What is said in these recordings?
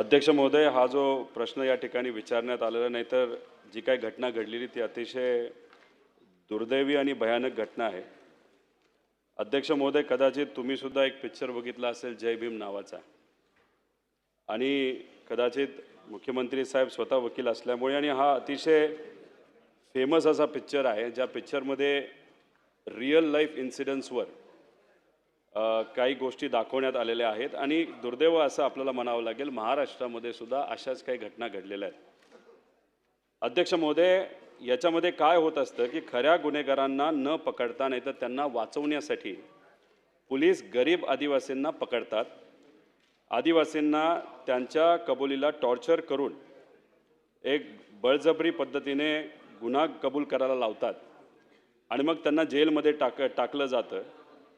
अध्यक्ष महोदय, हा जो प्रश्न या ठिकाणी विचारण्यात आलेला नाही तर जी काही घटना घडलेली ती अतिशय दुर्दैवी आणि भयानक घटना आहे. अध्यक्ष महोदय, कदाचित तुम्ही सुद्धा एक पिक्चर बघितला असेल जय भीम नावाचा, आणि कदाचित मुख्यमंत्री साहेब स्वतः वकील असल्यामुळे आणि हा अतिशय फेमस असा पिक्चर आहे ज्या पिक्चरमध्ये रिअल लाईफ इन्सिडेंट्सवर काही गोष्टी दाखवण्यात आलेल्या आहेत आणि दुर्दैव असं आपल्याला म्हणावं लागेल महाराष्ट्रामध्ये सुद्धा अशाच काही घटना घडलेल्या आहेत. अध्यक्ष महोदय, याच्यामध्ये काय होत असतं की खऱ्या गुन्हेगारांना न पकडता नाही तर त्यांना वाचवण्यासाठी पोलीस गरीब आदिवासींना पकडतात. आदिवासींना त्यांच्या कबुलीला टॉर्चर करून एक बळजबरी पद्धतीने गुन्हा कबूल करायला लावतात आणि मग त्यांना जेलमध्ये टाकलं जातं.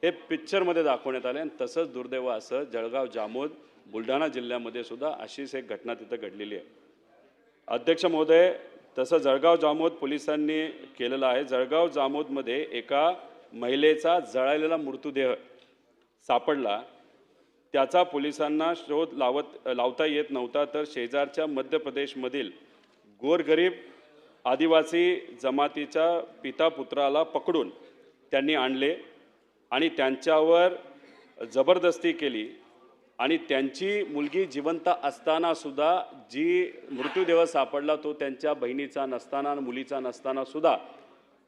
हे पिक्चरमध्ये दाखवण्यात आले आणि तसंच दुर्दैव असं जळगाव जामोद बुलढाणा जिल्ह्यामध्ये सुद्धा अशीच एक घटना तिथं घडलेली आहे. अध्यक्ष महोदय, तसं जळगाव जामोद पोलिसांनी केलेलं आहे. जळगाव जामोदमध्ये एका महिलेचा जळालेला मृतदेह सापडला. त्याचा पोलिसांना शोध लावता येत नव्हता, तर शेजारच्या मध्य प्रदेशमधील गोरगरीब आदिवासी जमातीच्या पिता पुत्राला पकडून त्यांनी आणले आणि त्यांच्यावर जबरदस्ती केली आणि त्यांची मुलगी जिवंत असताना सुद्धा जी मृत्यूदेह सापडला तो त्यांच्या बहिणीचा नसताना मुलीचा नसताना सुद्धा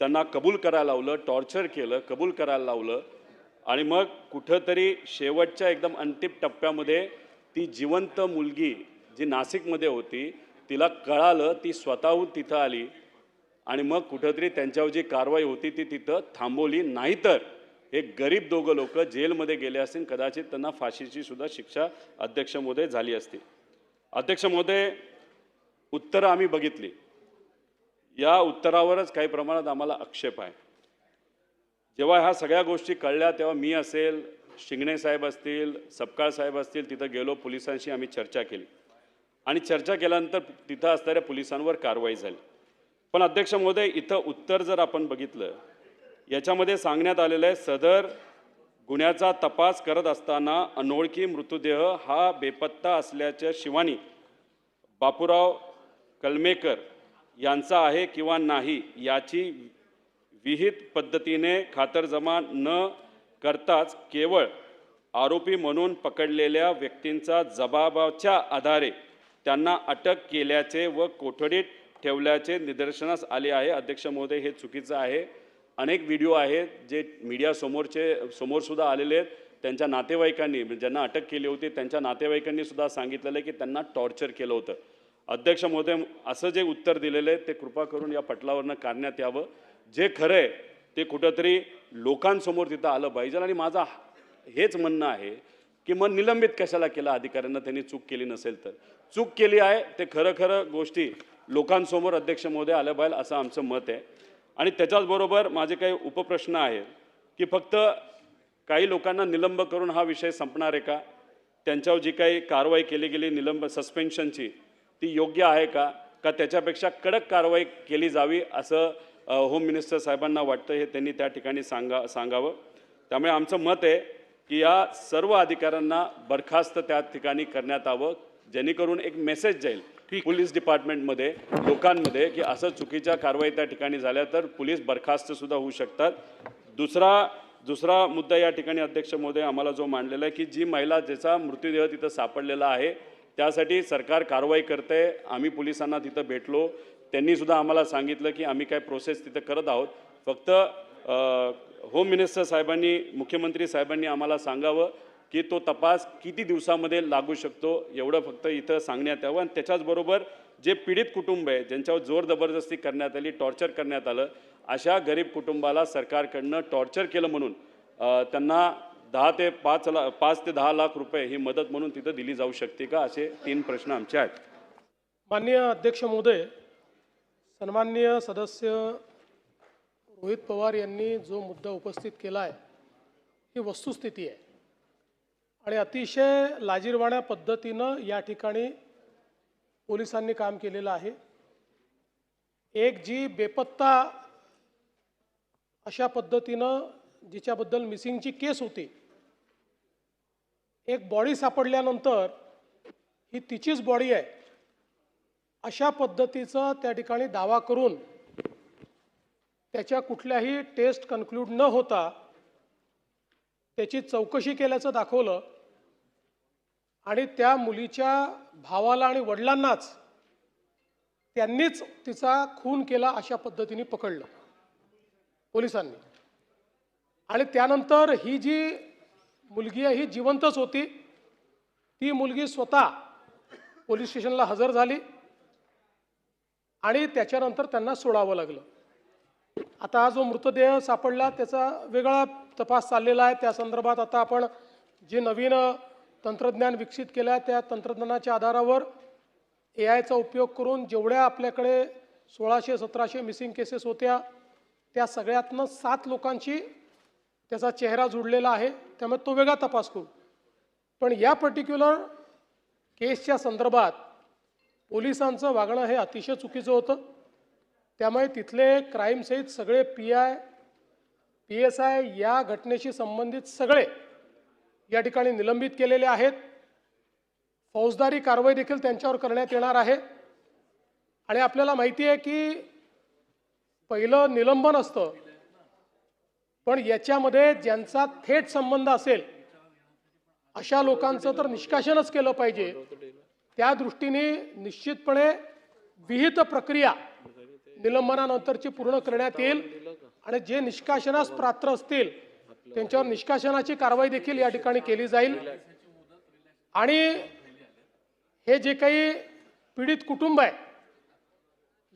त्यांना कबूल करायला लावलं, टॉर्चर केलं, कबूल करायला लावलं आणि मग कुठंतरी शेवटच्या एकदम अंतिम टप्प्यामध्ये ती जिवंत मुलगी जी नाशिकमध्ये होती तिला कळालं, ती स्वतःहून तिथं आली आणि मग कुठंतरी त्यांच्यावर जी कारवाई होती ती तिथं थांबवली. नाहीतर हे गरीब दोघं लोक जेलमध्ये गेले असतील, कदाचित त्यांना फाशीची सुद्धा शिक्षा अध्यक्ष महोदय झाली असती. अध्यक्ष महोदय, उत्तरं आम्ही बघितली. या उत्तरावरच काही प्रमाणात आम्हाला आक्षेप आहे. जेव्हा ह्या सगळ्या गोष्टी कळल्या तेव्हा मी असेल, शिंगणे साहेब असतील, सपकाळ साहेब असतील, तिथं गेलो, पोलिसांशी आम्ही चर्चा केली आणि चर्चा केल्यानंतर तिथं असणाऱ्या पोलिसांवर कारवाई झाली. पण अध्यक्ष महोदय, इथं उत्तर जर आपण बघितलं, याच्यामध्ये सांगण्यात आलेलं आहे सदर गुन्ह्याचा तपास करत असताना अनोळखी मृतदेह हा बेपत्ता असल्याच्या शिवानी बापूराव कलमेकर यांचा आहे किंवा नाही याची विहित पद्धतीने खातरजमा न करताच केवळ आरोपी म्हणून पकडलेल्या व्यक्तींचा जबाबाच्या आधारे त्यांना अटक केल्याचे व कोठडीत ठेवल्याचे निदर्शनास आले आहे. अध्यक्ष महोदय, हे चुकीचं आहे. अनेक व्हिडिओ आहेत जे मीडिया समोरसुद्धा आलेले आहेत. त्यांच्या नातेवाईकांनी, ज्यांना अटक केली होती त्यांच्या नातेवाईकांनी सुद्धा सांगितलेलं आहे की त्यांना टॉर्चर केलं होतं. अध्यक्ष महोदय, असं जे उत्तर दिलेलं आहे ते कृपा करून या पटलावरनं काढण्यात यावं. जे खरं आहे ते कुठंतरी लोकांसमोर तिथं आलं पाहिजे आणि माझा हेच म्हणणं आहे की मग निलंबित कशाला केलं अधिकाऱ्यांना, त्यांनी चूक केली नसेल तर. चूक केली आहे ते खरं गोष्टी लोकांसमोर अध्यक्ष महोदय आल्या पाहिजे असं आमचं मत आहे. आणि त्याच्याचबरोबर माझे काही उपप्रश्न आहेत की फक्त काही लोकांना निलंब करून हा विषय संपणार आहे का? त्यांच्यावर जी काही कारवाई केली गेली सस्पेन्शनची ती योग्य आहे का? का त्याच्यापेक्षा कडक कारवाई केली जावी असं होम मिनिस्टर साहेबांना वाटतं, हे त्यांनी त्या ठिकाणी सांगावं. त्यामुळे आमचं मत आहे की या सर्व अधिकाऱ्यांना बरखास्त त्या ठिकाणी करण्यात यावं, जेणेकरून एक मेसेज जाईल पोलीस डिपार्टमेंटमध्ये लोकांमध्ये की असं चुकीच्या कारवाई त्या ठिकाणी झाल्या तर पोलीस बरखास्त सुद्धा होऊ शकतात. दुसरा मुद्दा या ठिकाणी अध्यक्ष महोदय आम्हाला जो मांडलेला आहे की जी महिला ज्याचा मृतदेह तिथं सापडलेला आहे त्यासाठी सरकार कारवाई करते. आम्ही पोलिसांना तिथं भेटलो, त्यांनी सुद्धा आम्हाला सांगितलं की आम्ही काय प्रोसेस तिथं करत आहोत. फक्त होम मिनिस्टर साहेबांनी, मुख्यमंत्री साहेबांनी आम्हाला सांगावं की तो तपास किती दिवसामध्ये लागू शकतो एवढं फक्त इथं सांगण्यात यावं. आणि त्याच्याचबरोबर जे पीडित कुटुंब आहे ज्यांच्यावर जोर जबरदस्ती करण्यात आली, टॉर्चर करण्यात आलं, अशा गरीब कुटुंबाला सरकारकडनं टॉर्चर केलं म्हणून त्यांना 5 ते 10 लाख रुपये ही मदत म्हणून तिथं दिली जाऊ शकते का, असे 3 प्रश्न आमचे आहेत. माननीय अध्यक्ष महोदय, सन्माननीय सदस्य रोहित पवार यांनी जो मुद्दा उपस्थित केला आहे ही वस्तुस्थिती आहे आणि अतिशय लाजिरवाण्या पद्धतीनं या ठिकाणी पोलिसांनी काम केलेलं आहे. एक जी बेपत्ता अशा पद्धतीनं जिच्याबद्दल मिसिंगची केस होती, एक बॉडी सापडल्यानंतर ही तिचीच बॉडी आहे अशा पद्धतीचा त्या ठिकाणी दावा करून त्याच्या कुठल्याही टेस्ट कन्क्लूड न होता त्याची चौकशी केल्याचं दाखवलं आणि त्या मुलीच्या भावाला आणि वडिलांनाच त्यांनीच तिचा खून केला अशा पद्धतीने पकडलं पोलिसांनी. आणि त्यानंतर ही जी मुलगी आहे ही जिवंतच होती. ती मुलगी स्वतः पोलीस स्टेशनला हजर झाली आणि त्याच्यानंतर त्यांना सोडावं लागलं. आता हा जो मृतदेह सापडला त्याचा वेगळा तपास चाललेला आहे. त्या संदर्भात आता आपण जे नवीन तंत्रज्ञान विकसित केलं आहे त्या तंत्रज्ञानाच्या आधारावर AI चा उपयोग करून जेवढ्या आपल्याकडे 1600-1700 मिसिंग केसेस होत्या त्या सगळ्यातनं 7 लोकांची त्याचा चेहरा जुळलेला आहे. त्यामुळे तो वेगळा तपास करू. पण या पर्टिक्युलर केसच्या संदर्भात पोलिसांचं वागणं हे अतिशय चुकीचं होतं. त्यामुळे तिथले क्राईम सहित सगळे PI, PSI या घटनेशी संबंधित सगळे या ठिकाणी निलंबित केलेले आहेत. फौजदारी कारवाई देखील त्यांच्यावर करण्यात येणार आहे. आणि आपल्याला माहिती आहे की पहिलं निलंबन असतं पण याच्यामध्ये ज्यांचा थेट संबंध असेल अशा लोकांचं तर निष्कासनच केलं पाहिजे. त्या दृष्टीने निश्चितपणे विहित प्रक्रिया निलंबनानंतरची पूर्ण करण्यात येईल आणि जे निष्कासनास पात्र असतील त्यांच्यावर निष्कासनाची कारवाई देखील या ठिकाणी केली जाईल. आणि हे जे काही पीडित कुटुंब आहे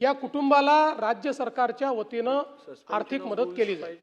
या कुटुंबाला राज्य सरकारच्या वतीनं आर्थिक मदत केली जाईल.